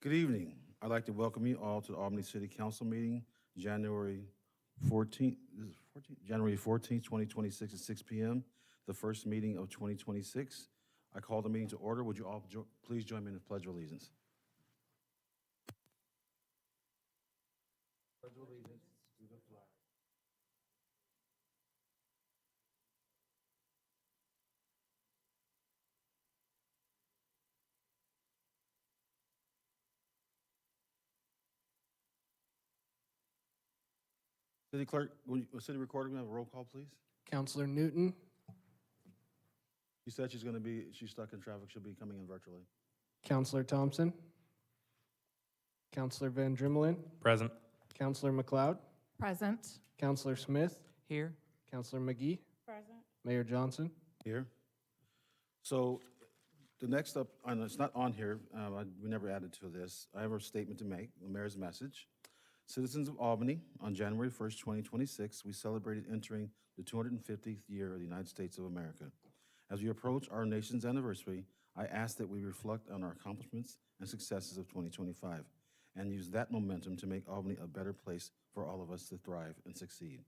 Good evening. I'd like to welcome you all to the Albany City Council meeting, January 14th, this is 14th? January 14th, 2026 at 6 p.m., the first meeting of 2026. I call the meeting to order. Would you all please join me in the Pledge of Allegiance? City Clerk, City Recorder, we have a roll call, please? Counselor Newton, She said she's stuck in traffic. She'll be coming in virtually. Counselor Thompson, Counselor Van Drimmelen, Present. Counselor McLeod, Present. Counselor Smith, Here. Counselor McGee, Present. Mayor Johnson. Here. So the next up, and it's not on here, we never added to this. I have a statement to make, the mayor's message. Citizens of Albany, on January 1st, 2026, we celebrated entering the 250th year of the United States of America. As we approach our nation's anniversary, I ask that we reflect on our accomplishments and successes of 2025 and use that momentum to make Albany a better place for all of us to thrive and succeed.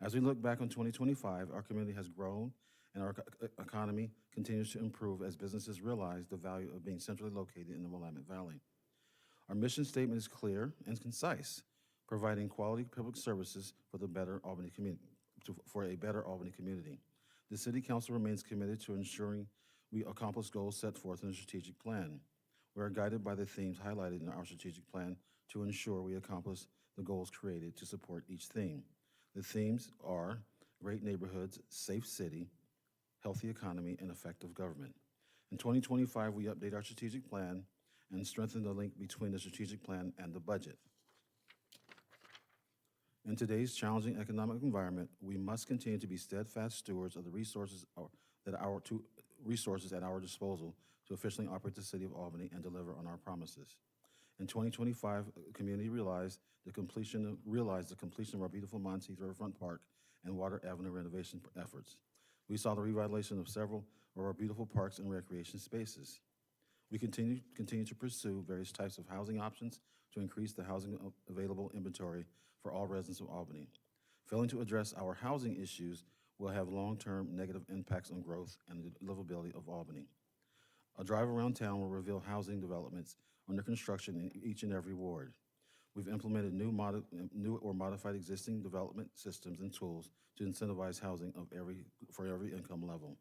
As we look back on 2025, our community has grown and our economy continues to improve as businesses realize the value of being centrally located in the Willamette Valley. Our mission statement is clear and concise, providing quality public services for the better Albany community, for a better Albany community. The City Council remains committed to ensuring we accomplish goals set forth in the strategic plan. We are guided by the themes highlighted in our strategic plan to ensure we accomplish the goals created to support each theme. The themes are great neighborhoods, safe city, healthy economy, and effective government. In 2025, we update our strategic plan and strengthen the link between the strategic plan and the budget. In today's challenging economic environment, we must continue to be steadfast stewards of the resources at our disposal to efficiently operate the city of Albany and deliver on our promises. In 2025, the community realized the completion of our beautiful Monteith Riverfront Park and Water Avenue renovation efforts. We saw the revitalization of several of our beautiful parks and recreation spaces. We continue to pursue various types of housing options to increase the housing available inventory for all residents of Albany. Failing to address our housing issues will have long-term negative impacts on growth and the livability of Albany. A drive around town will reveal housing developments under construction in each and every ward. We've implemented new or modified existing development systems and tools to incentivize housing for every income level.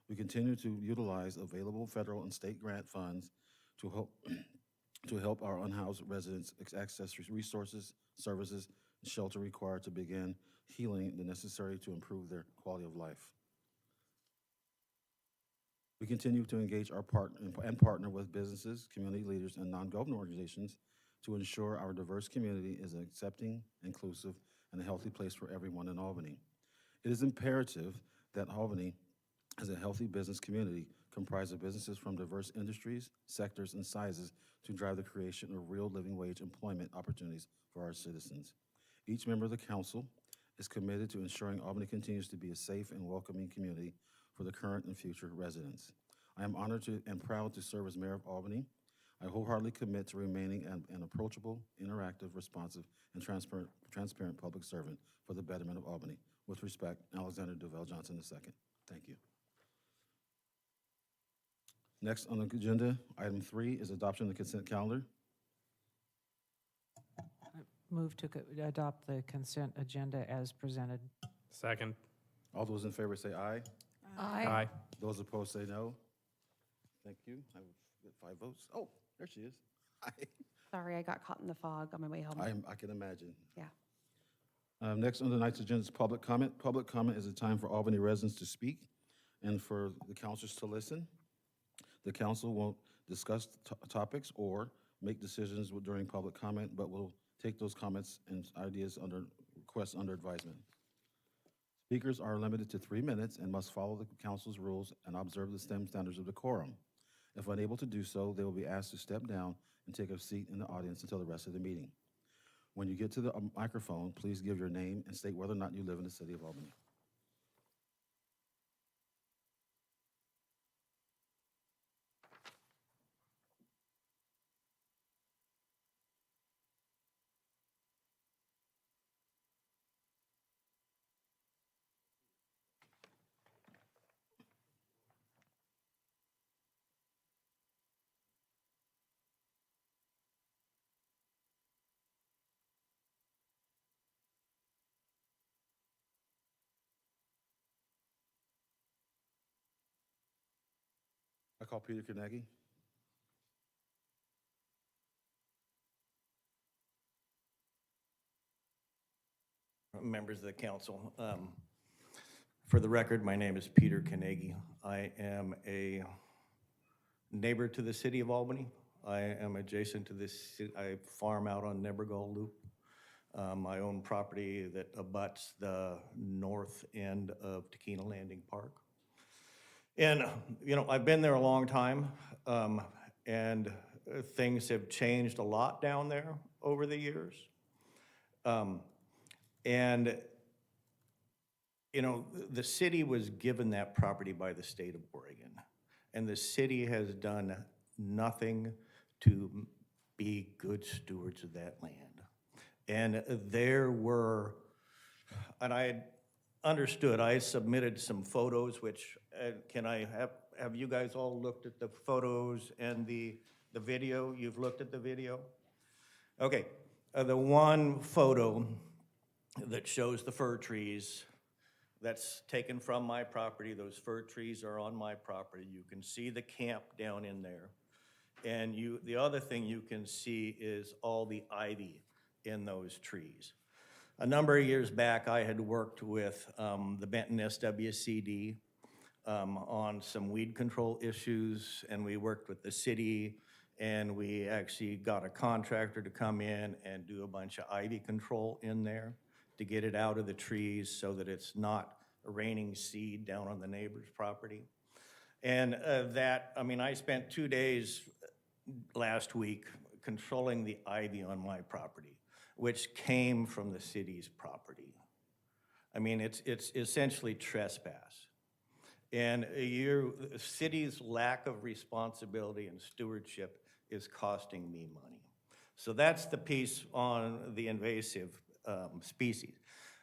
We continue to utilize available federal and state grant funds to help our unhoused residents access resources, services, and shelter required to begin healing the necessary to improve their quality of life. We continue to engage and partner with businesses, community leaders, and non-government organizations to ensure our diverse community is an accepting, inclusive, and a healthy place for everyone in Albany. It is imperative that Albany as a healthy business community comprised of businesses from diverse industries, sectors, and sizes to drive the creation of real living wage employment opportunities for our citizens. Each member of the council is committed to ensuring Albany continues to be a safe and welcoming community for the current and future residents. I am honored and proud to serve as mayor of Albany. I wholeheartedly commit to remaining an approachable, interactive, responsive, and transparent public servant for the betterment of Albany. With respect, Alexander Duvall Johnson II. Thank you. Next on the agenda, item 3 is adoption of the consent calendar. Move to adopt the consent agenda as presented. Second. All those in favor say aye. Aye. Those opposed say no. Thank you. I get 5 votes. Oh, there she is. Hi. Sorry, I got caught in the fog on my way home. I can imagine. Yeah. Next on tonight's agenda is public comment. Public comment is a time for Albany residents to speak and for the councilors to listen. The council won't discuss topics or make decisions during public comment, but will take those comments and ideas requests under advisement. Speakers are limited to 3 minutes and must follow the council's rules and observe the STEM standards of decorum. If unable to do so, they will be asked to step down and take a seat in the audience until the rest of the meeting. When you get to the microphone, please give your name and state whether or not you live in the city of Albany. I call Peter Carnegie. Members of the council. For the record, my name is Peter Carnegie. I am a neighbor to the city of Albany. I am adjacent to this, I farm out on Nebergall Loop. I own property that abuts the north end of Tequila Landing Park. And, you know, I've been there a long time, and things have changed a lot down there over the years. And, you know, the city was given that property by the state of Oregon, and the city has done nothing to be good stewards of that land. And there were, and I understood, I submitted some photos, which, can I have you guys all looked at the photos and the video? You've looked at the video? Okay, the one photo that shows the fir trees, that's taken from my property. Those fir trees are on my property. You can see the camp down in there. And the other thing you can see is all the ivy in those trees. A number of years back, I had worked with the Benton SWCD on some weed control issues, and we worked with the city, and we actually got a contractor to come in and do a bunch of ivy control in there to get it out of the trees so that it's not raining seed down on the neighbor's property. And I spent 2 days last week controlling the ivy on my property, which came from the city's property. I mean, it's essentially trespass. And the city's lack of responsibility and stewardship is costing me money. So that's the piece on the invasive species.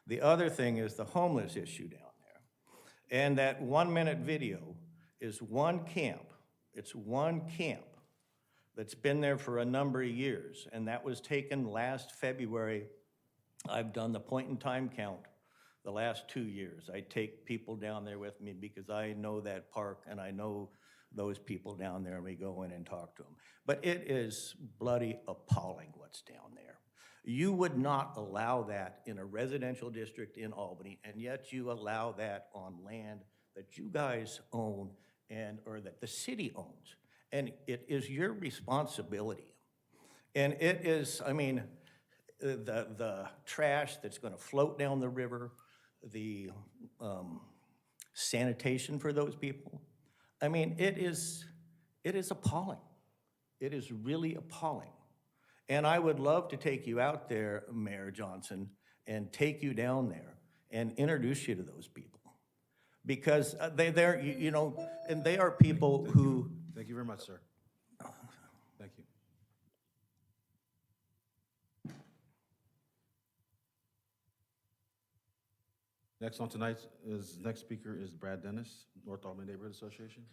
The other thing is the homeless issue down there. And that 1-minute video is one camp. It's one camp that's been there for a number of years, and that was taken last February. I've done the point in time count the last 2 years. I take people down there with me because I know that park and I know those people down there, and we go in and talk to them. But it is bloody appalling what's down there. You would not allow that in a residential district in Albany, and yet you allow that on land that you guys own or that the city owns. And it is your responsibility. And it is, I mean, the trash that's gonna float down the river, the sanitation for those people. I mean, it is appalling. It is really appalling. And I would love to take you out there, Mayor Johnson, and take you down there and introduce you to those people. Because they're, you know, and they are people who. Thank you very much, sir. Thank you. Next on tonight's next speaker is Brad Dennis, North Albany Neighborhood Association.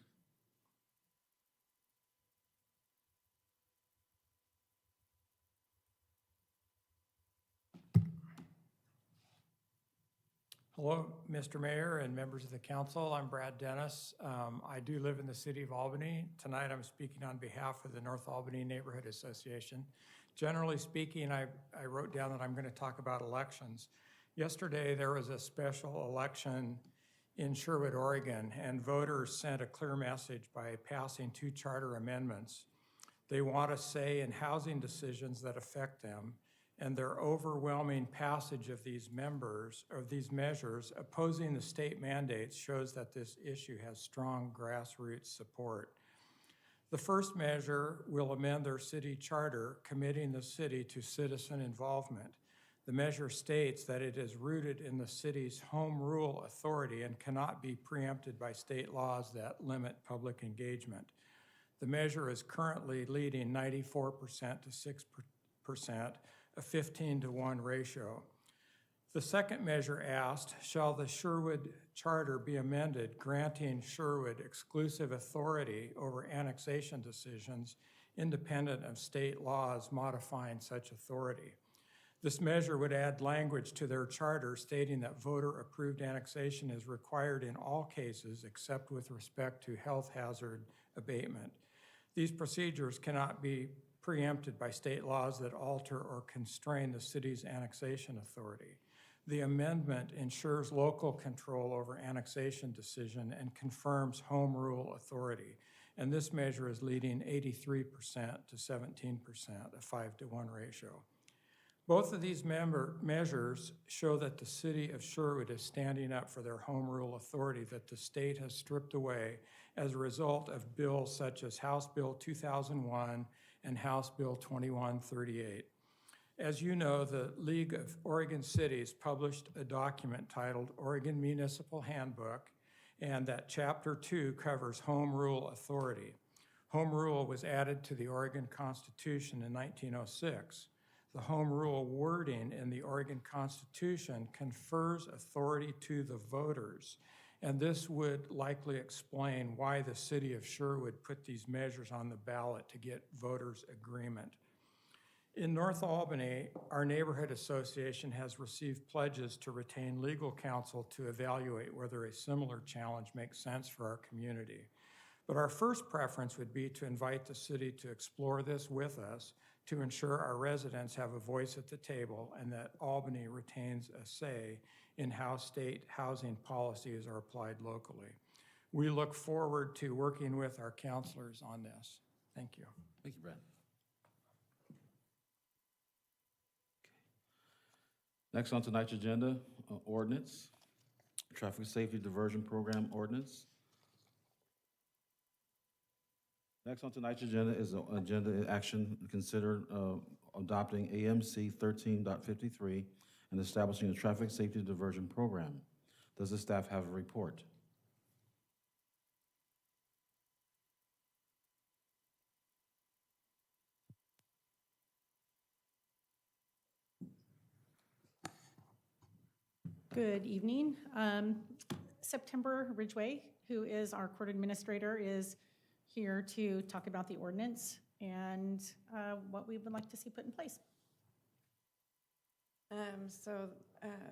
Hello, Mr. Mayor and members of the council. I'm Brad Dennis. I do live in the city of Albany. Tonight I'm speaking on behalf of the North Albany Neighborhood Association. Generally speaking, I wrote down that I'm going to talk about elections. Yesterday there was a special election in Sherwood, Oregon, and voters sent a clear message by passing 2 charter amendments. They want a say in housing decisions that affect them, and their overwhelming passage of these measures opposing the state mandates shows that this issue has strong grassroots support. The first measure will amend their city charter, committing the city to citizen involvement. The measure states that it is rooted in the city's home rule authority and cannot be preempted by state laws that limit public engagement. The measure is currently leading 94% to 6%, a 15-to-1 ratio. The second measure asked, shall the Sherwood Charter be amended, granting Sherwood exclusive authority over annexation decisions independent of state laws modifying such authority? This measure would add language to their charter stating that voter-approved annexation is required in all cases except with respect to health hazard abatement. These procedures cannot be preempted by state laws that alter or constrain the city's annexation authority. The amendment ensures local control over annexation decision and confirms home rule authority. And this measure is leading 83% to 17%, a 5-to-1 ratio. Both of these measures show that the city of Sherwood is standing up for their home rule authority that the state has stripped away as a result of bills such as House Bill 2001 and House Bill 2138. As you know, the League of Oregon Cities published a document titled Oregon Municipal Handbook, and that Chapter 2 covers home rule authority. Home rule was added to the Oregon Constitution in 1906. The home rule wording in the Oregon Constitution confers authority to the voters, and this would likely explain why the city of Sherwood put these measures on the ballot to get voters' agreement. In North Albany, our neighborhood association has received pledges to retain legal counsel to evaluate whether a similar challenge makes sense for our community. But our first preference would be to invite the city to explore this with us to ensure our residents have a voice at the table and that Albany retains a say in how state housing policies are applied locally. We look forward to working with our counselors on this. Thank you. Thank you, Brad. Next on tonight's agenda, ordinance, traffic safety diversion program ordinance. Next on tonight's agenda is agenda action to consider adopting AMC 13.53 and establishing a traffic safety diversion program. Does the staff have a report? Good evening. September Ridgway, who is our court administrator, is here to talk about the ordinance and what we would like to see put in place.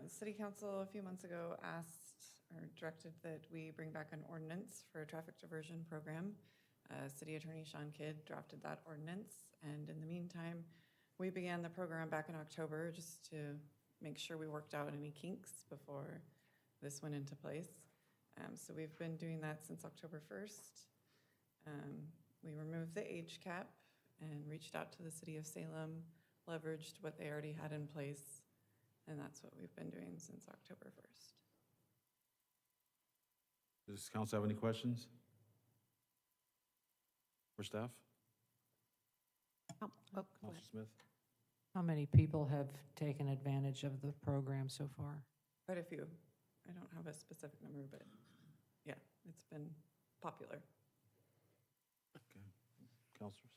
City Council a few months ago asked or directed that we bring back an ordinance for a traffic diversion program. City Attorney Sean Kidd drafted that ordinance, and in the meantime, we began the program back in October just to make sure we worked out any kinks before this went into place. So we've been doing that since October 1st. We removed the age cap and reached out to the city of Salem, leveraged what they already had in place, and that's what we've been doing since October 1st. Does council have any questions for staff? Go ahead. Councilor Smith? How many people have taken advantage of the program so far? Quite a few. I don't have a specific number, but yeah, it's been popular. Okay. Councilors?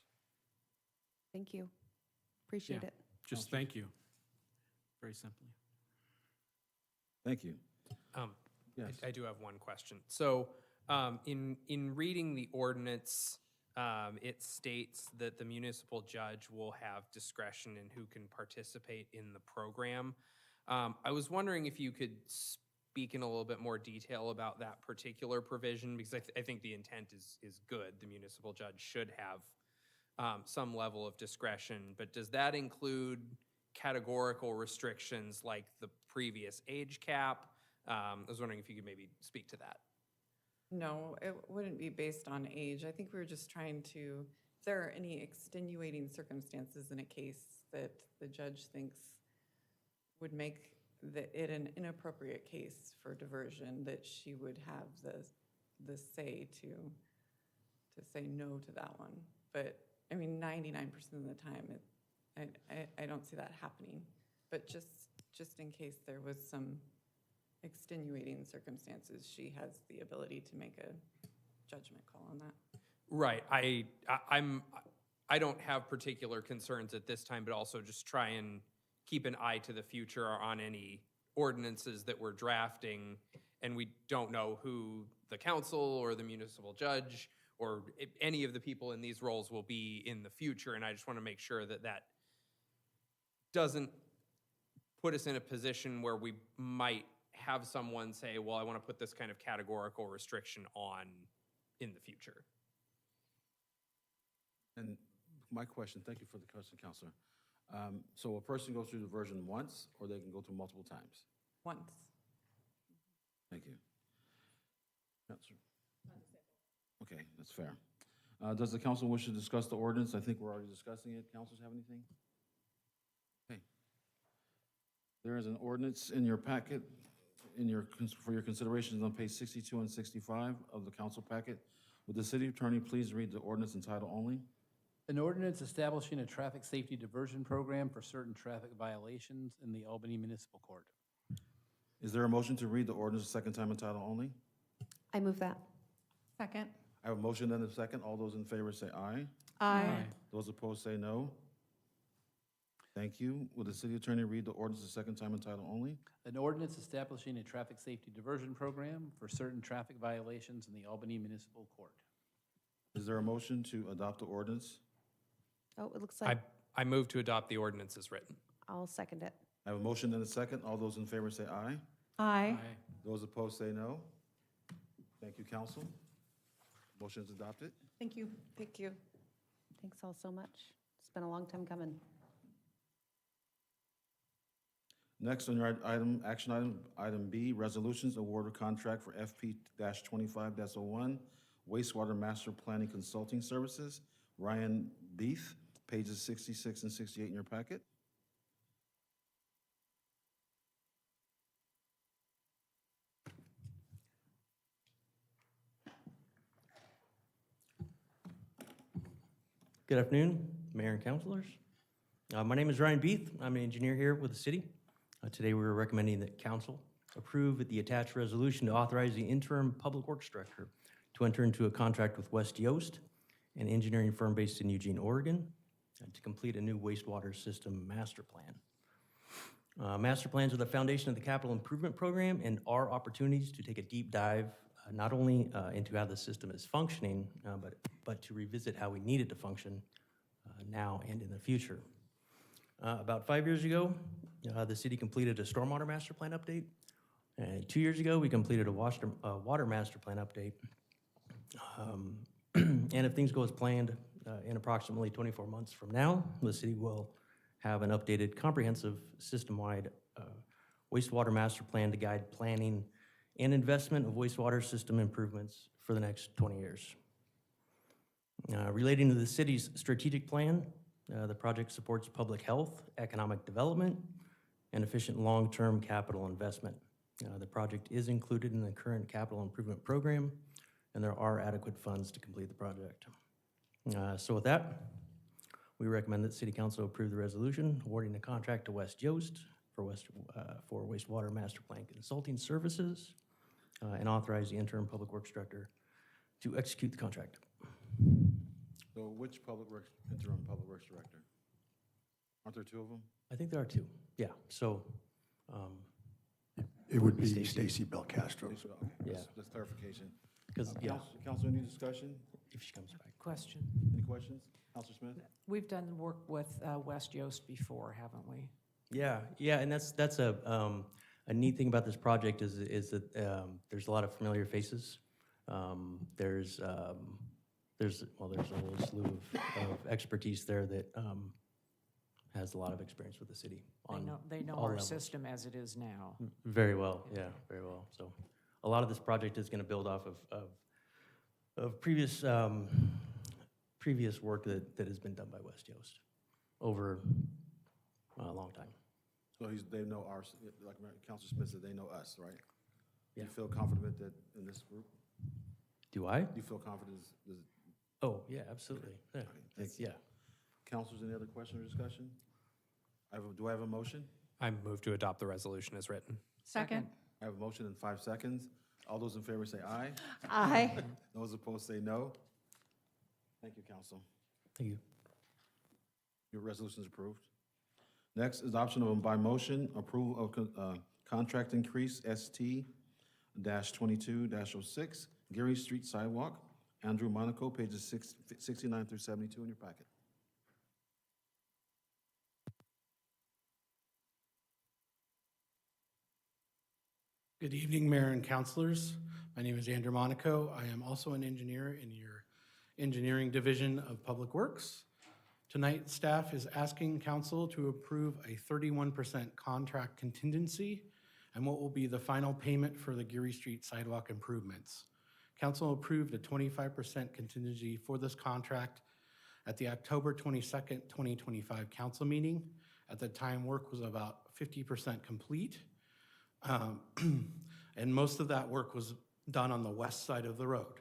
Thank you. Appreciate Yeah. it. Just thank you. Very simply. Thank you. Yes. I do have one question. So in reading the ordinance, it states that the municipal judge will have discretion in who can participate in the program. I was wondering if you could speak in a little bit more detail about that particular provision, because I think the intent is good. The municipal judge should have some level of discretion, but does that include categorical restrictions like the previous age cap? I was wondering if you could maybe speak to that. No, it wouldn't be based on age. I think we were just trying to, if there are any extenuating circumstances in a case that the judge thinks would make it an inappropriate case for diversion, that she would have the say to say no to that one. But I mean, 99% of the time, I don't see that happening. But just in case there was some extenuating circumstances, she has the ability to make a judgment call on that. Right. I don't have particular concerns at this time, but also just try and keep an eye to the future on any ordinances that we're drafting, and we don't know who the council or the municipal judge or any of the people in these roles will be in the future, and I just want to make sure that that doesn't put us in a position where we might have someone say, well, I want to put this kind of categorical restriction on in the future. And my question, thank you for the question, Counselor. So a person goes through the version once, or they can go through multiple times? Once. Thank you. Counselor? Okay, that's fair. Does the council wish to discuss the ordinance? I think we're already discussing it. Councilors have anything? Okay. There is an ordinance in your packet, for your considerations on page 62 and 65 of the council packet. Would the city attorney please read the ordinance in title only? An ordinance establishing a traffic safety diversion program for certain traffic violations in the Albany Municipal Court. Is there a motion to read the ordinance a second time in title only? I move that. Second. I have a motion and a second. All those in favor say aye. Aye. Those opposed say no. Thank you. Will the city attorney read the ordinance a second time in title only? An ordinance establishing a traffic safety diversion program for certain traffic violations in the Albany Municipal Court. Is there a motion to adopt the ordinance? Oh, it looks like I move to adopt the ordinance as written. I'll second it. I have a motion and a second. All those in favor say aye. Aye. Those opposed say no. Thank you, council. Motion is adopted. Thank you. Thank you. Thanks all so much. It's been a long time coming. Next on your action item B, resolutions, award of contract for FP-25-01, wastewater master planning consulting services. Ryan Beef, pages 66 and 68 in your packet. Good afternoon, Mayor and Councilors. My name is Ryan Beeth. I'm an engineer here with the city. Today we're recommending that Council approve the attached resolution to authorize the interim public works director to enter into a contract with West Yost, an engineering firm based in Eugene, Oregon, to complete a new wastewater system master plan. Master plans are the foundation of the capital improvement program and are opportunities to take a deep dive not only into how the system is functioning, but to revisit how we need it to function now and in the future. About 5 years ago, the city completed a stormwater master plan update. And 2 years ago, we completed a water master plan update. And if things go as planned, in approximately 24 months from now, the city will have an updated comprehensive system-wide wastewater master plan to guide planning and investment of wastewater system improvements for the next 20 years. Relating to the city's strategic plan, the project supports public health, economic development, and efficient long-term capital investment. The project is included in the current capital improvement program, and there are adequate funds to complete the project. So with that, we recommend that City Council approve the resolution awarding the contract to West Yost for wastewater master plan consulting services and authorize the interim public works director to execute the contract. So which interim public works director? Aren't there two of them? I think there are two. Yeah. So It would be Stacy Belcastro. Okay, Yeah. that's clarification. because, yeah, Council, any discussion? if she comes back. Question. Any questions? Counselor Smith? We've done work with West Yost before, haven't we? Yeah, and that's a neat thing about this project is that there's a lot of familiar faces. There's a whole slew of expertise there that has a lot of experience with the city. They know all our levels. system as it is now. Very well, yeah, very well. So a lot of this project is going to build off of previous work that has been done by West Yost over a long time. So they know like Counselor Smith said, they know us, right? Yeah. You feel confident that in this group? Do I? You feel confident? Oh, yeah, absolutely. Yeah, Okay, thank you. yeah. Counselors, any other question or discussion? Do I have a motion? I move to adopt the resolution as written. Second. I have a motion in 5 seconds. All those in favor say aye. Aye. Those opposed say no. Thank you, council. Thank you. Your resolution is approved. Next, adoption of by motion, approval of contract increase ST-22-06, Geary Street Sidewalk, Andrew Monaco, pages 69 through 72 in your packet. Good evening, Mayor and Councilors. My name is Andrew Monaco. I am also an engineer in your Engineering Division of Public Works. Tonight, staff is asking council to approve a 31% contract contingency and what will be the final payment for the Geary Street sidewalk improvements. Council approved a 25% contingency for this contract at the October 22nd, 2025 council meeting. At the time, work was about 50% complete. And most of that work was done on the west side of the road.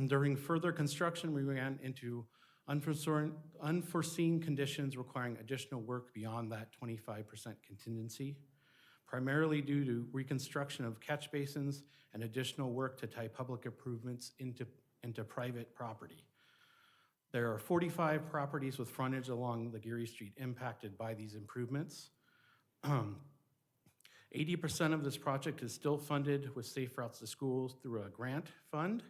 During further construction, we ran into unforeseen conditions requiring additional work beyond that 25% contingency, primarily due to reconstruction of catch basins and additional work to tie public improvements into private property. There are 45 properties with frontage along the Geary Street impacted by these improvements. 80% of this project is still funded with Safe Routes to Schools through a grant fund,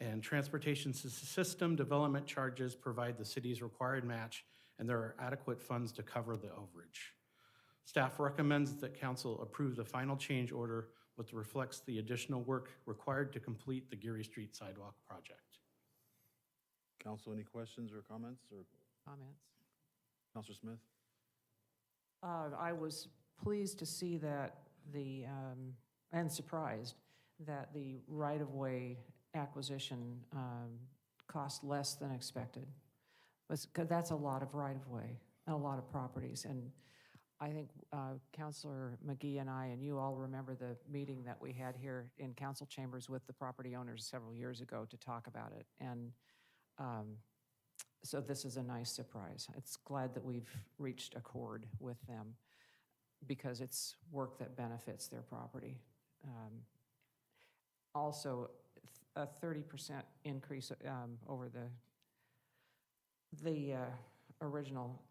and transportation system development charges provide the city's required match, and there are adequate funds to cover the overage. Staff recommends that council approve the final change order, which reflects the additional work required to complete the Geary Street sidewalk project. Council, any questions or comments? Or Comments? Councilor Smith? I was pleased to see that and surprised that the right-of-way acquisition cost less than expected. 'Cause that's a lot of right-of-way and a lot of properties. And I think Councilor McGee and I and you all remember the meeting that we had here in council chambers with the property owners several years ago to talk about it. And so this is a nice surprise. It's glad that we've reached accord with them because it's work that benefits their property. Also, a 30% increase over the original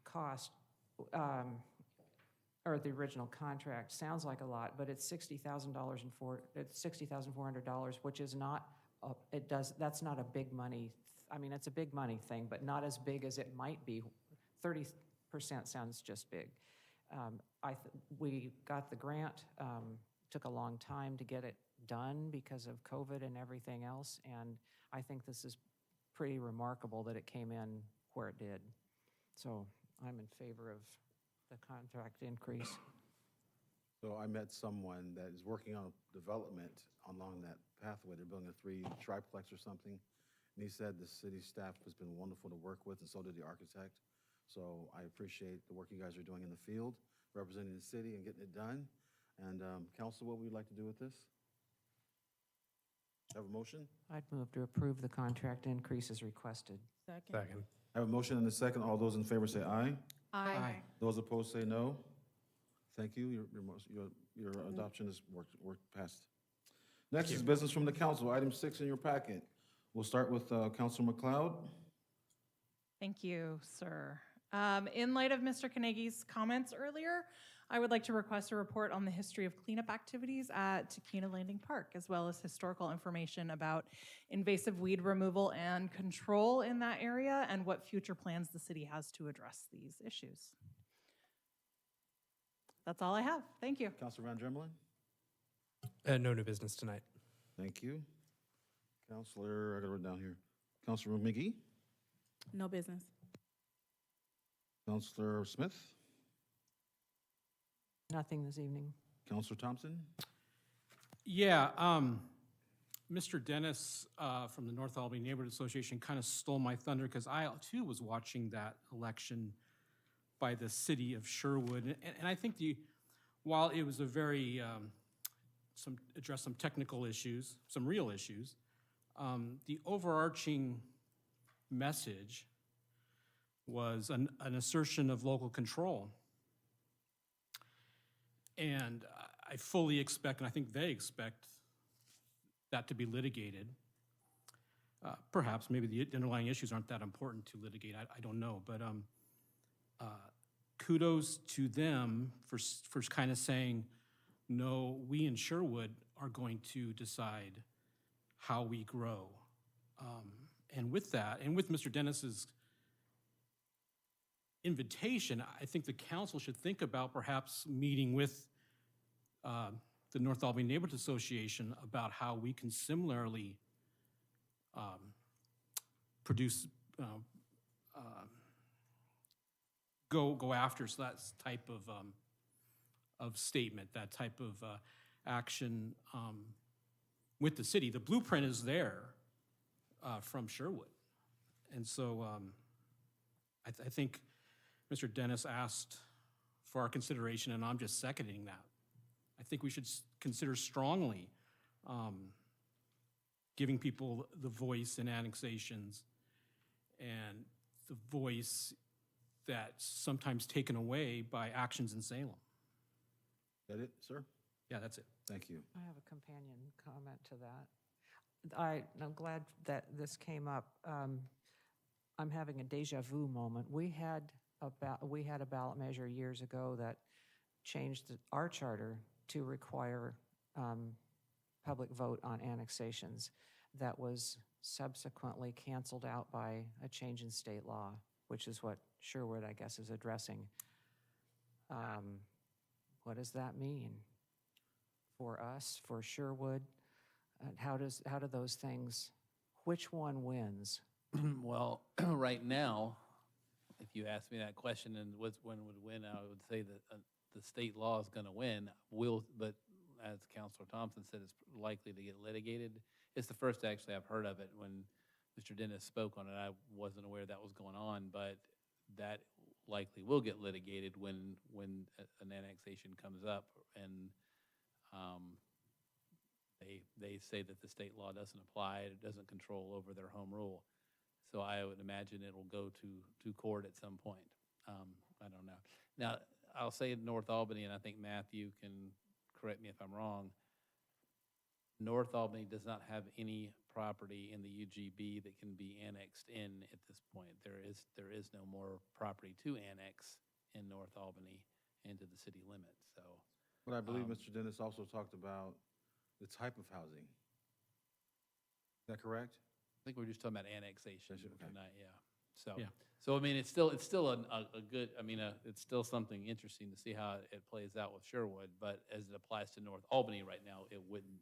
cost, or the original contract sounds like a lot, but it's $60,000 it's $60,400, which is not, that's not a big money. I mean, it's a big money thing, but not as big as it might be. 30% sounds just big. We got the grant, took a long time to get it done because of COVID and everything else, and I think this is pretty remarkable that it came in where it did. So I'm in favor of the contract increase. So I met someone that is working on development along that pathway. They're building a 3 triplex or something. And he said the city staff has been wonderful to work with, and so did the architect. So I appreciate the work you guys are doing in the field, representing the city and getting it done. And council, what would you like to do with this? Have a motion? I'd move to approve the contract increase as requested. Second. I have a motion and a second. All those in favor say aye. Aye. Those opposed say no. Thank you. Your adoption is worked past. Next is business from the council. Item 6 in your packet. We'll start with Councilor McLeod. Thank you, sir. In light of Mr. Carnegie's comments earlier, I would like to request a report on the history of cleanup activities at Taquina Landing Park, as well as historical information about invasive weed removal and control in that area, and what future plans the city has to address these issues. That's all I have. Thank you. Councilor Van Dremelen. No new business tonight. Thank you. Councilor, I got it written down here. Councilor McGee. No business. Councilor Smith. Nothing this evening. Councilor Thompson. Yeah, Mr. Dennis from the North Albany Neighborhood Association kind of stole my thunder because I too was watching that election by the city of Sherwood. And I think while it was a very, addressed some technical issues, some real issues, the overarching message was an assertion of local control. And I fully expect, and I think they expect, that to be litigated. Perhaps, maybe the underlying issues aren't that important to litigate, I don't know. But kudos to them for kind of saying, no, we in Sherwood are going to decide how we grow. And with that, and with Mr. Dennis's invitation, I think the council should think about perhaps meeting with the North Albany Neighborhood Association about how we can similarly produce, go after that type of statement, that type of action with the city. The blueprint is there from Sherwood. And so I think Mr. Dennis asked for our consideration, and I'm just seconding that. I think we should consider strongly giving people the voice in annexations and the voice that's sometimes taken away by actions in Salem. That it, sir? Yeah, that's it. Thank you. I have a companion comment to that. I'm glad that this came up. I'm having a deja vu moment. We had a ballot measure years ago that changed our charter to require public vote on annexations. That was subsequently canceled out by a change in state law, which is what Sherwood, I guess, is addressing. What does that mean for us, for Sherwood? How do those things, which one wins? Well, right now, if you ask me that question and which one would win, I would say that the state law is going to win. But as Councilor Thompson said, it's likely to get litigated. It's the first actually I've heard of it. When Mr. Dennis spoke on it, I wasn't aware that was going on, but that likely will get litigated when an annexation comes up, and they say that the state law doesn't apply, it doesn't control over their home rule. So I would imagine it'll go to court at some point. I don't know. Now, I'll say North Albany, and I think Matthew can correct me if I'm wrong, North Albany does not have any property in the UGB that can be annexed in at this point. There is no more property to annex in North Albany into the city limits. So, But I believe Mr. Dennis also talked about the type of housing. Is that correct? I think we're just talking about annexation Okay. tonight. Yeah. So, Yeah. so I mean, it's still a good. I mean, it's still something interesting to see how it plays out with Sherwood. But as it applies to North Albany right now, it wouldn't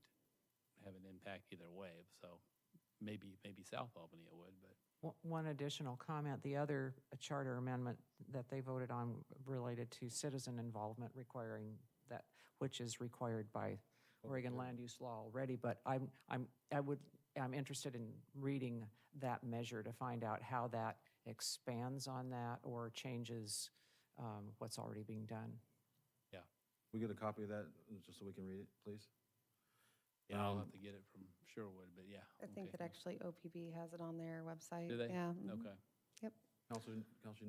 have an impact either way. So maybe South Albany it would. But One additional comment, the other charter amendment that they voted on related to citizen involvement requiring that, which is required by Oregon land use law already, but I'm interested in reading that measure to find out how that expands on that or changes what's already being done. yeah, We get a copy of that, just so we can read it, please? I'll have to get it from Sherwood. But yeah, I think that actually OPB has it on their website. Do they? Yeah. mhm. Okay. Yep. Counselor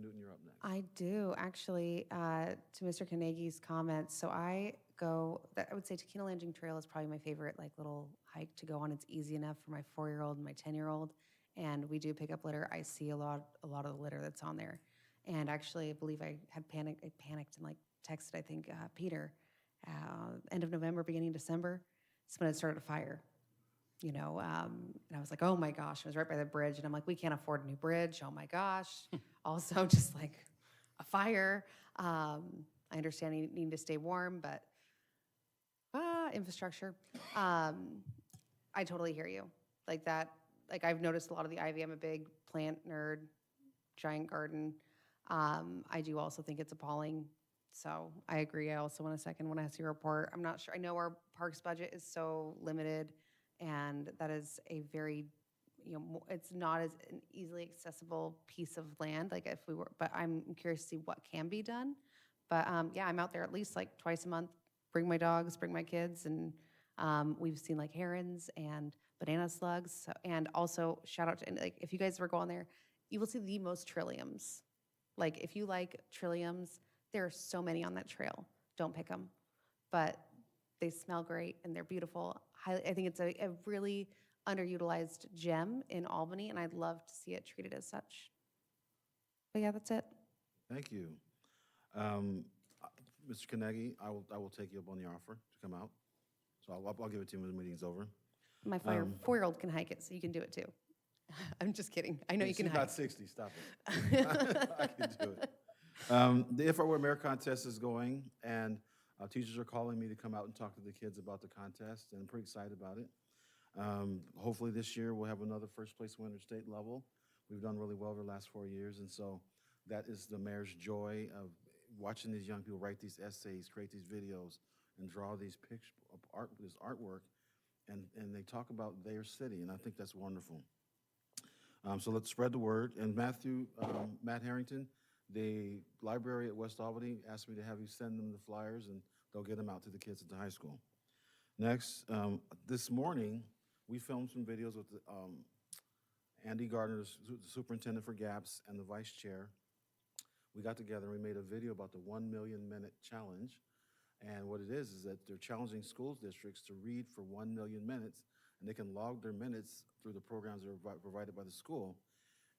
Newton, you're up next. I do, actually, to Mr. Carnegie's comments. So I would say Tequila Landing Trail is probably my favorite, like, little hike to go on. It's easy enough for my 4-year-old and my 10-year-old. And we do pick up litter. I see a lot of the litter that's on there. And actually, I believe I panicked and, like, texted, I think, Peter, end of November, beginning of December. It's when it started a fire, and I was like, oh my gosh, it was right by the bridge. And I'm like, we can't afford a new bridge. Oh my gosh. Also, just like a fire. I understand you need to stay warm, but infrastructure. I totally hear you. Like that, like I've noticed a lot of the ivy. I'm a big plant nerd, giant garden. I do also think it's appalling. So I agree. I also want a second when I see your report. I'm not sure. I know our parks budget is so limited, and that is a very, it's not as an easily accessible piece of land. Like if we were, but I'm curious to see what can be done. But yeah, I'm out there at least like twice a month. Bring my dogs, bring my kids, and we've seen like herons and banana slugs. So, and also shout out to, and like if you guys ever go on there, you will see the most trilliums. Like if you like trilliums, there are so many on that trail. Don't pick them, but they smell great and they're beautiful. I think it's a really underutilized gem in Albany, and I'd love to see it treated as such. But yeah, that's it. Thank you. Mr. Carnegie, I will take you up on the offer to come out. So I'll give it to you when the meeting's over. My 4-year-old can hike it, so you can do it too. I'm just kidding. I know you can She's hike. not 60, stop it. I can do it. The If I Were Mayor contest is going, and Teachers are calling me to come out and talk to the kids about the contest, and I'm pretty excited about it. Hopefully this year we'll have another first place winner state level. We've done really well over the last 4 years, and so that is the mayor's joy of watching these young people write these essays, create these videos, and draw these pictures, this artwork, and they talk about their city, and I think that's wonderful. So let's spread the word. And Matt Harrington, the library at West Albany asked me to have you send them the flyers, and they'll get them out to the kids at the high school. Next, this morning, we filmed some videos with Andy Gardner, the superintendent for GAPS, and the vice chair. We got together and we made a video about the 1 million minute challenge. And what it is that they're challenging school districts to read for 1 million minutes, and they can log their minutes through the programs that are provided by the school.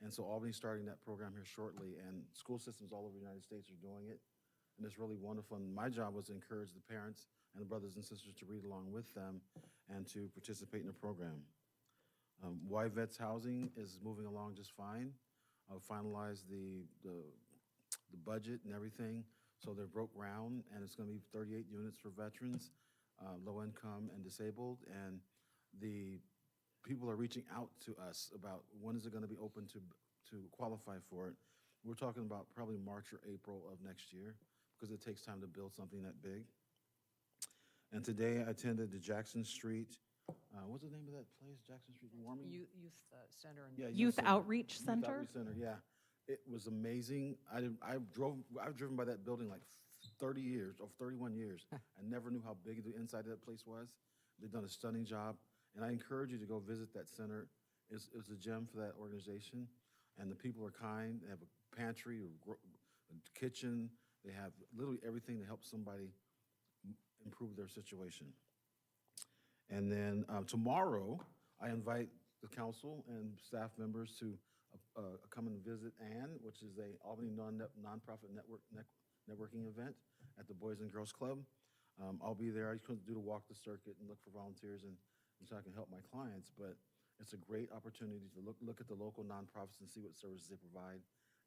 And so Albany's starting that program here shortly, and school systems all over the United States are doing it. And it's really wonderful. And my job was to encourage the parents and the brothers and sisters to read along with them and to participate in the program. Y Vets Housing is moving along just fine. Finalized the budget and everything. So they broke ground, and it's going to be 38 units for veterans, low income and disabled. And the people are reaching out to us about when is it going to be open to qualify for it. We're talking about probably March or April of next year, because it takes time to build something that big. And today I attended the Jackson Street, what's the name of that place, Jackson Street Warming? Youth Center. And Yeah, Youth Center. Outreach Youth Center? Outreach Center, yeah. It was amazing. I've driven by that building like 30 years, or 31 years. I never knew how big the inside of that place was. They've done a stunning job, and I encourage you to go visit that center. It's a gem for that organization, and the people are kind. They have a pantry, a kitchen. They have literally everything to help somebody improve their situation. And then tomorrow, I invite the council and staff members to come and visit Ann, which is a Albany nonprofit networking event at the Boys and Girls Club. I'll be there. I just couldn't do to walk the circuit and look for volunteers and so I can help my clients, but it's a great opportunity to look at the local nonprofits and see what services they provide.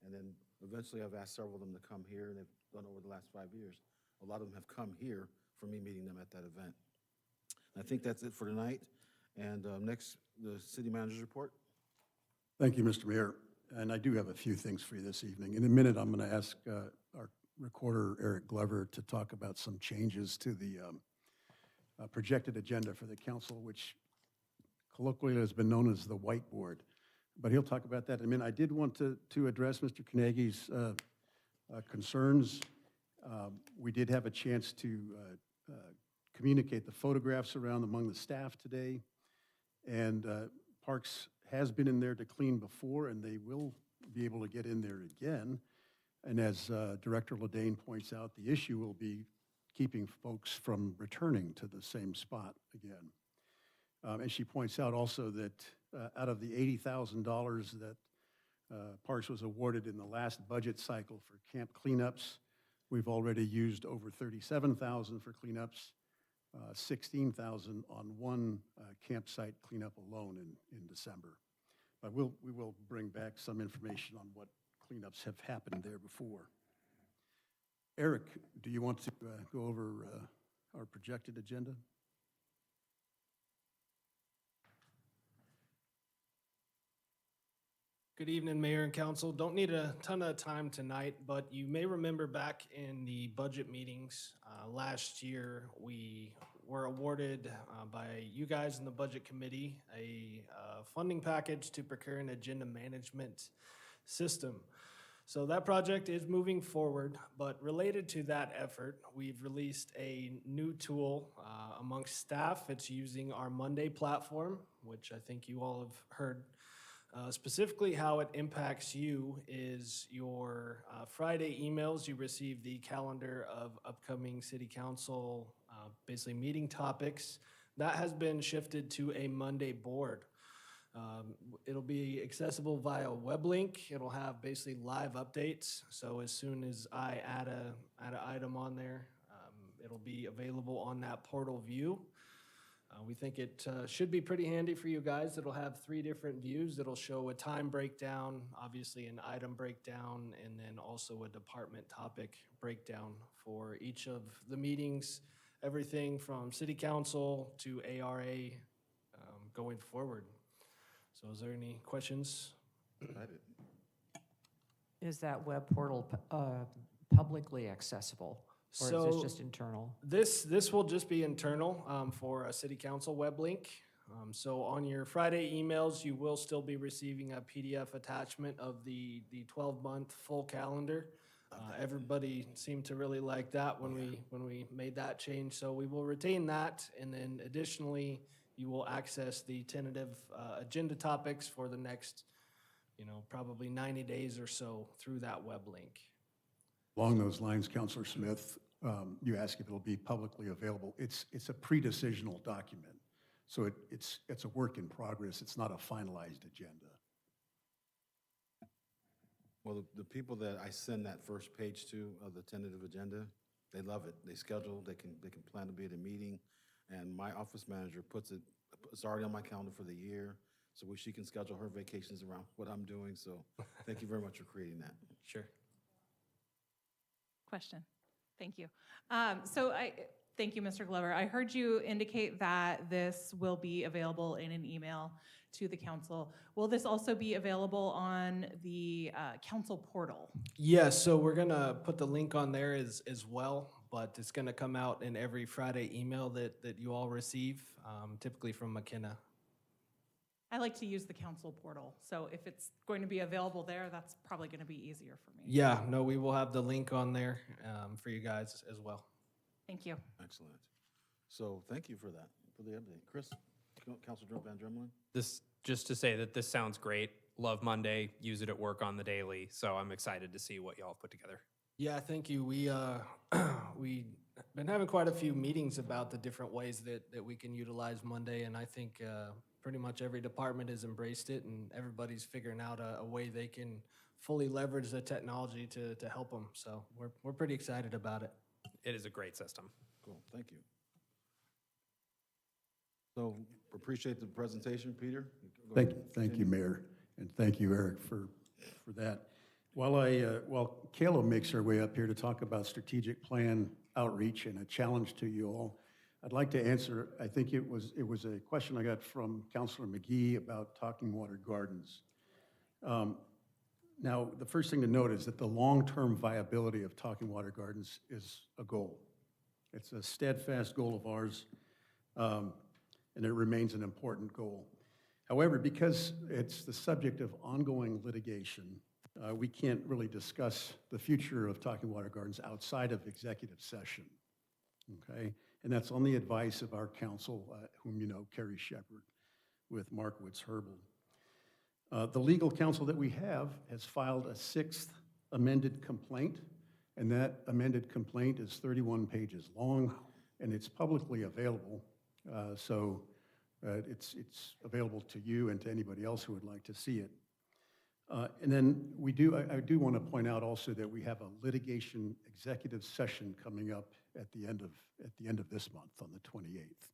And then eventually I've asked several of them to come here, and they've done over the last 5 years. A lot of them have come here for me meeting them at that event. I think that's it for tonight. And next, the city manager's report. Thank you, Mr. Mayor. And I do have a few things for you this evening. In a minute, I'm going to ask our recorder, Eric Glover, to talk about some changes to the projected agenda for the council, which colloquially has been known as the whiteboard. But he'll talk about that in a minute. I did want to address Mr. Carnegie's concerns. We did have a chance to communicate the photographs around among the staff today. And Parks has been in there to clean before, and they will be able to get in there again. And as Director Ledane points out, the issue will be keeping folks from returning to the same spot again. And she points out also that out of the $80,000 that Parks was awarded in the last budget cycle for camp cleanups, we've already used over $37,000 for cleanups, $16,000 on one campsite cleanup alone in December. But we will bring back some information on what cleanups have happened there before. Eric, do you want to go over our projected agenda? Good evening, Mayor and Council. Don't need a ton of time tonight, but you may remember back in the budget meetings last year, we were awarded by you guys in the Budget Committee a funding package to procure an agenda management system. So that project is moving forward, but related to that effort, we've released a new tool amongst staff. It's using our Monday platform, which I think you all have heard. Specifically, how it impacts you is your Friday emails. You receive the calendar of upcoming city council, basically meeting topics. That has been shifted to a Monday board. It'll be accessible via web link. It'll have basically live updates. So as soon as I add an item on there, it'll be available on that portal view. We think it should be pretty handy for you guys. It'll have 3 different views. It'll show a time breakdown, obviously an item breakdown, and then also a department topic breakdown for each of the meetings, everything from city council to ARA going forward. So is there any questions? Is that web portal publicly accessible? Or is this So just internal? This will just be internal for a city council web link. So on your Friday emails, you will still be receiving a PDF attachment of the 12-month full calendar. Everybody seemed to really like that when we made that change. So we will retain that, and then additionally, you will access the tentative agenda topics for the next, probably 90 days or so through that web link. Along those lines, Counselor Smith, you asked if it'll be publicly available. It's a pre-decisional document, so it's a work in progress. It's not a finalized agenda. Well, the people that I send that first page to of the tentative agenda, they love it. They schedule, they can plan to be at a meeting, and my office manager it's already on my calendar for the year, so she can schedule her vacations around what I'm doing. So thank you very much for creating that. Sure. Question. Thank you. Thank you, Mr. Glover. I heard you indicate that this will be available in an email to the council. Will this also be available on the council portal? Yes, so we're gonna put the link on there as well, but it's gonna come out in every Friday email that you all receive, typically from McKenna. I like to use the council portal, so if it's going to be available there, that's probably going to be easier for me. Yeah, no, we will have the link on there for you guys as well. Thank you. Excellent. So thank you for that, for the update. Chris, Councilor Van Dremelen? This, just to say that this sounds great. Love Monday, use it at work on the daily, so I'm excited to see what y'all have put together. Yeah, thank you. We been having quite a few meetings about the different ways that we can utilize Monday, and I think pretty much every department has embraced it, and everybody's figuring out a way they can fully leverage the technology to help them. So we're pretty excited about it. It is a great system. Cool, thank you. So appreciate the presentation, Peter. Go ahead. Thank you, Mayor, and thank you, Eric, for that. While Kayla makes her way up here to talk about strategic plan outreach and a challenge to you all, I'd like to answer, I think it was a question I got from Councilor McGee about Talking Water Gardens. Now, the first thing to note is that the long-term viability of Talking Water Gardens is a goal. It's a steadfast goal of ours, and it remains an important goal. However, because it's the subject of ongoing litigation, we can't really discuss the future of Talking Water Gardens outside of executive session, okay? And that's on the advice of our counsel, whom you know, Carrie Shepard, with Markowitz Herbal. The legal counsel that we have has filed a 6th amended complaint, and that amended complaint is 31 pages long, and it's publicly available. So it's available to you and to anybody else who would like to see it. And then I do want to point out also that we have a litigation executive session coming up at the end of this month on the 28th.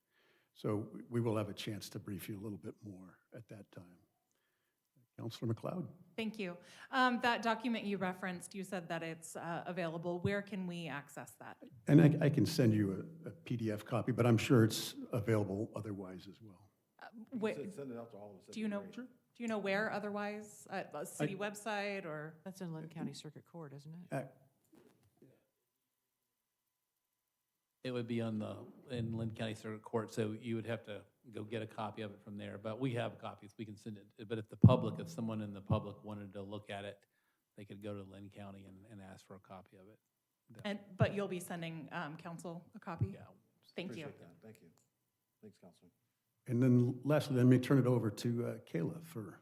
So we will have a chance to brief you a little bit more at that time. Councilor McLeod. Thank you. That document you referenced, you said that it's available. Where can we access that? And I can send you a PDF copy, but I'm sure it's available otherwise as well. Send it out to all of us. Do you know? Sure. Do you know where otherwise? A city website or? That's in Lynn County Circuit Court, isn't it? It would be in Lynn County Circuit Court, so you would have to go get a copy of it from there. But we have copies, we can send it. But if someone in the public wanted to look at it, they could go to Lynn County and ask for a copy of it. But you'll be sending council a copy? Yeah. Thank you. Appreciate that. Thank you. Thanks, Councilor. And then lastly, let me turn it over to Kayla for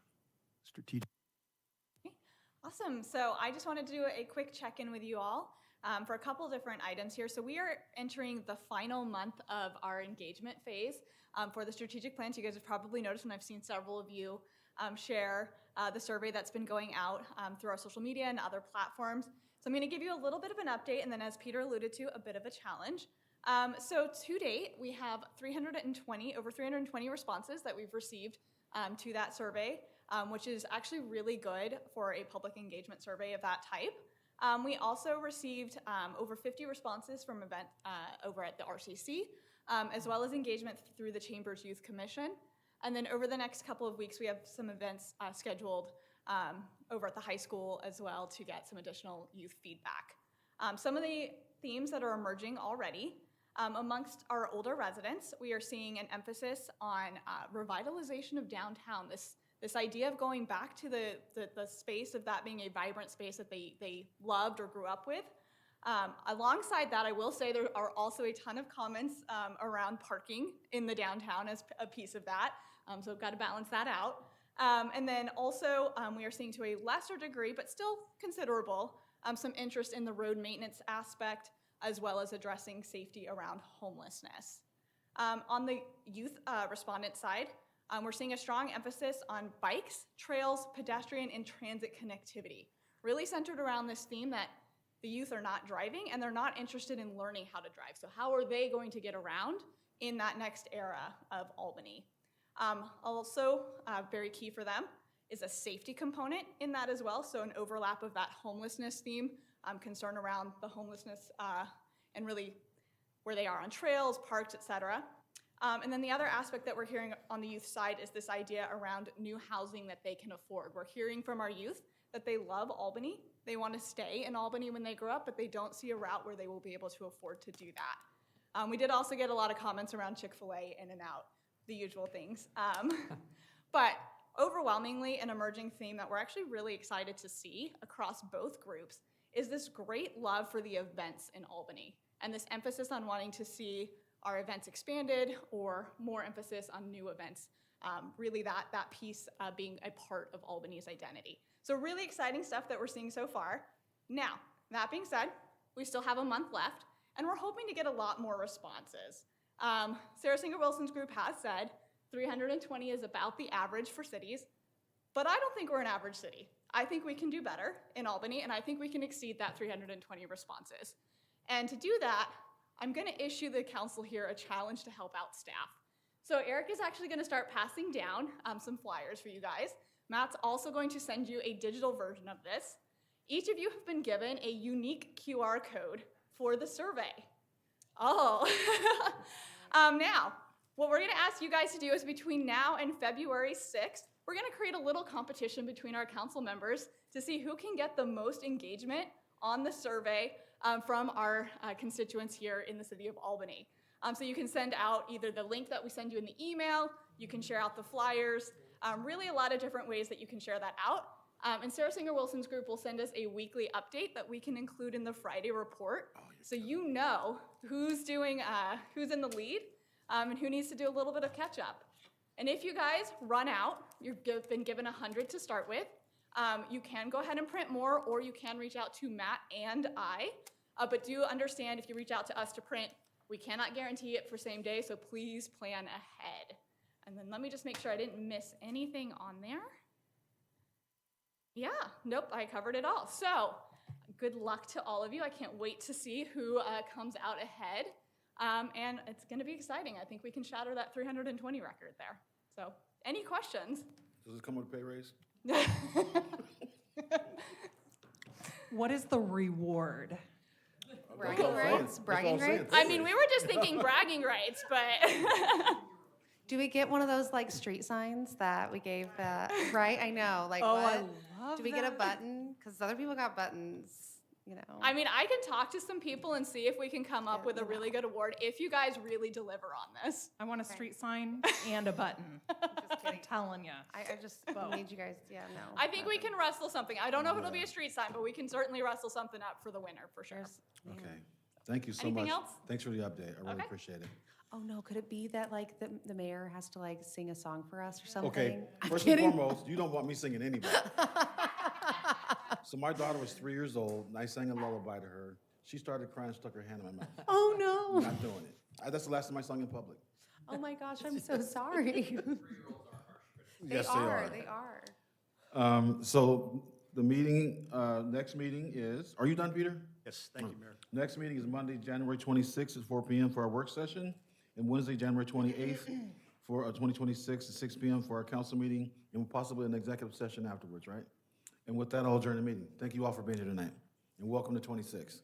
strategic. Awesome. So I just wanted to do a quick check-in with you all for a couple different items here. So we are entering the final month of our engagement phase for the strategic plans. You guys have probably noticed, and I've seen several of you share the survey that's been going out through our social media and other platforms. So I'm going to give you a little bit of an update, and then as Peter alluded to, a bit of a challenge. So to date, we have over 320 responses that we've received to that survey, which is actually really good for a public engagement survey of that type. We also received over 50 responses from event over at the RCC, as well as engagement through the Chamber's Youth Commission. And then over the next couple of weeks, we have some events scheduled over at the high school as well to get some additional youth feedback. Some of the themes that are emerging already, amongst our older residents, we are seeing an emphasis on revitalization of downtown, this idea of going back to the space of that being a vibrant space that they loved or grew up with. Alongside that, I will say there are also a ton of comments around parking in the downtown as a piece of that, so we've got to balance that out. And then also, we are seeing to a lesser degree, but still considerable, some interest in the road maintenance aspect, as well as addressing safety around homelessness. On the youth respondent side, we're seeing a strong emphasis on bikes, trails, pedestrian, and transit connectivity, really centered around this theme that the youth are not driving and they're not interested in learning how to drive. So how are they going to get around in that next era of Albany? Also, very key for them is a safety component in that as well. So an overlap of that homelessness theme, concern around the homelessness and really where they are on trails, parks, etc. And then the other aspect that we're hearing on the youth side is this idea around new housing that they can afford. We're hearing from our youth that they love Albany. They want to stay in Albany when they grow up, but they don't see a route where they will be able to afford to do that. We did also get a lot of comments around Chick-fil-A, In-N-Out, the usual things. But overwhelmingly, an emerging theme that we're actually really excited to see across both groups is this great love for the events in Albany and this emphasis on wanting to see our events expanded or more emphasis on new events, really that piece being a part of Albany's identity. So really exciting stuff that we're seeing so far. Now, that being said, we still have a month left, and we're hoping to get a lot more responses. Sarah Singer Wilson's group has said 320 is about the average for cities, but I don't think we're an average city. I think we can do better in Albany, and I think we can exceed that 320 responses. And to do that, I'm going to issue the council here a challenge to help out staff. So Eric is actually going to start passing down some flyers for you guys. Matt's also going to send you a digital version of this. Each of you have been given a unique QR code for the survey. Oh. Now, what we're going to ask you guys to do is between now and February 6th, we're going to create a little competition between our council members to see who can get the most engagement on the survey from our constituents here in the city of Albany. So you can send out either the link that we send you in the email, you can share out the flyers, really a lot of different ways that you can share that out. And Sarah Singer Wilson's group will send us a weekly update that we can include in the Friday report, so you know who's doing, who's in the lead, and who needs to do a little bit of catch up. And if you guys run out, you've been given 100 to start with, you can go ahead and print more, or you can reach out to Matt and I. But do understand if you reach out to us to print, we cannot guarantee it for same day, so please plan ahead. And then let me just make sure I didn't miss anything on there. Yeah, nope, I covered it all. So good luck to all of you. I can't wait to see who comes out ahead. And it's going to be exciting. I think we can shatter that 320 record there. So any questions? Does it come with a pay raise? What is the reward? Bragging rights? Bragging rights? I mean, we were just thinking bragging rights, but. Do we get one of those like street signs that we gave, right? I know, like Oh, what? I love Do we get a that. button? Because other people got buttons, you know. I mean, I can talk to some people and see if we can come up with a really good award if you guys really deliver on this. I want a street sign and a button. I'm telling you. I just need you guys, yeah, no. I think we can wrestle something. I don't know if it'll be a street sign, but we can certainly wrestle something up for the winner, for sure. Okay, thank you so Anything much. else? Thanks for the update, I really Okay. appreciate it. Oh, no, could it be that like the mayor has to like sing a song for us or something? Okay, I'm first and kidding. foremost, you don't want me singing anybody. So my daughter was 3 years old, and I sang a lullaby to her. She started crying, stuck her hand in my mouth. Oh, no. Not doing it. That's the last time I sung in public. Oh, my gosh, I'm so sorry. Yes, they are. They are. So the meeting, next meeting is, are you done, Peter? Yes, thank you, Mayor. Next meeting is Monday, January 26th at 4 p.m. for our work session, and Wednesday, January 28th for 2026 at 6 p.m. for our council meeting, and possibly an executive session afterwards, right? And with that, I'll adjourn the meeting. Thank you all for being here tonight, and welcome to 26.